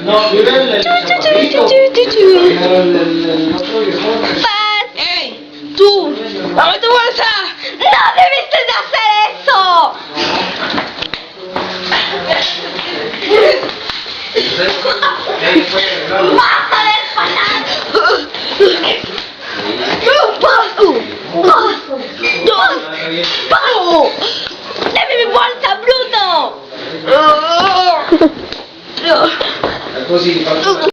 No, io era il chaparrito. Era l'altro viejo. Ehi, tu! Ma tu vuoi sa? No, devi studiare eso! Basta del panato! Passo! Passo! Passo! Devi buona bruto! Così,